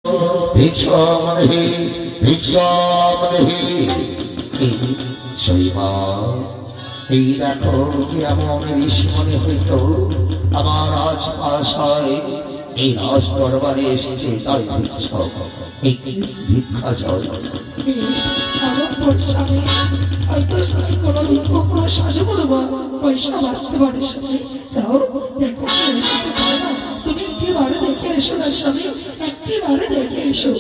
ভিক্ষামদেহি ভিক্ষামদেহি। শৈবা এই দেখো কেমন ঋষিমণি হইত আমার রাজপাশায় এই রাজ দরবারে এসেছে, তাই ভিক্ষা জয়। পয়সা বাঁচতে পারে তুমি একটিবারে দেখে এসো না স্বামী, একটিবারে দেখে এসো।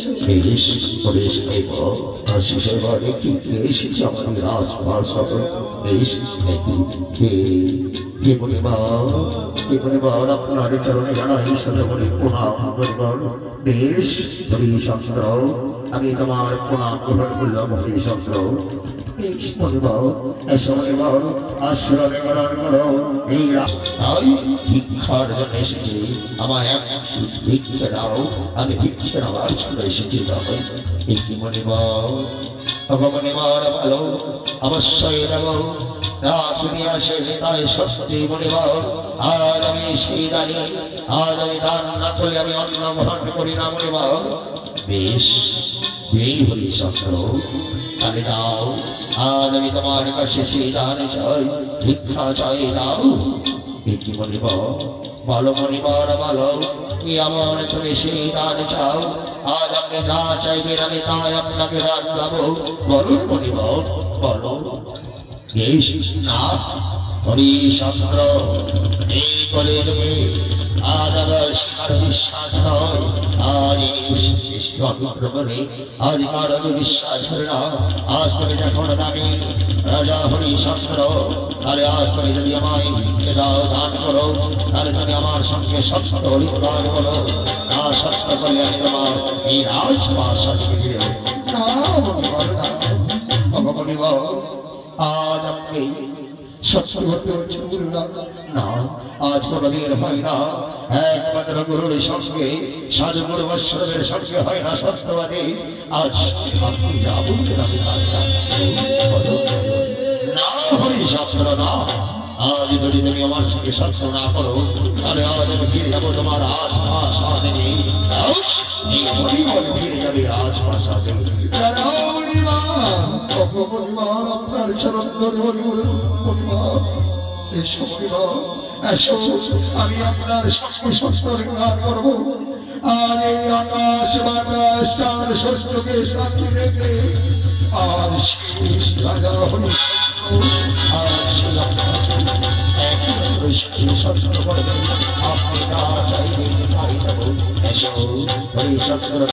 আপনার চরণে জানাই শতকরি প্রণাম করিবার। বেশ হরিশঙ্কর, আমি তোমার প্রণাম গ্রহণ করলাম হরিশঙ্কর। আশ্রমে ভিক্ষার জন্য এসেছি, আমার ভিক্ষা দাও, আমি ভিক্ষা নেওয়ার জন্য এসেছি। কি মনে ভগবানের ভালো অবশ্যই দেব না শুনিয়া সে তাই সত্যি বলিব। আর আমি সেই দানি, আজ আমি দান না করে আমি অন্ন গ্রহণ করি না বলিব। বেশ এই হরিশঙ্কর, তাহলে দাও, আজ আমি তোমার কাছে সেই দান চাই, ভিক্ষা চাই, দাও। কি বলিব বলো মনিবার বলো, কি আমার তুমি সেই দান চাও? আজ আপনি যা চাইবেন আমি তাই আপনাকে দান দেবো। বলুন মনিব বলো। না হরিশঙ্কর, এই বলে দেবে আজ আমার বিশ্বাস নয়। আজ আজ কারো বিশ্বাস করে না। আজ তুমি দেখো না আমি রাজা হরিশঙ্কর, তাহলে আজ তুমি যদি আমায় দাও দান করো, তাহলে তুমি আমার সঙ্গে সত্য দান করো। না সত্য করলে আমি তোমার এই রাজপাশ আজ আপনি সত্য করতে হচ্ছে না। আজ কোনদিন হয় না, একমাত্র গুরুর সঙ্গে সাধুগুরু বৈষ্ণবের সঙ্গে হয় না সত্যবাদী। আজ আপনি যা বলবেন আমি না হরিশঙ্কর না। আজ যদি তুমি আমার সঙ্গে সত্য না করো, তাহলে আজ আমি ফিরে যাবো তোমার রাজপ্রাসাদে। ফিরে যাবে রাজপ্রাসাদে। আপনার চরণ আমি আপনার সঙ্গে সত্য গান করবো। আর এই আকাশ বাতাস চার শস্যকে সাথী রেখে আর শেষ রাজা সত্য করবেন। আপনি যা চাইবেন তাই দেব। এসো হরিশঙ্কর।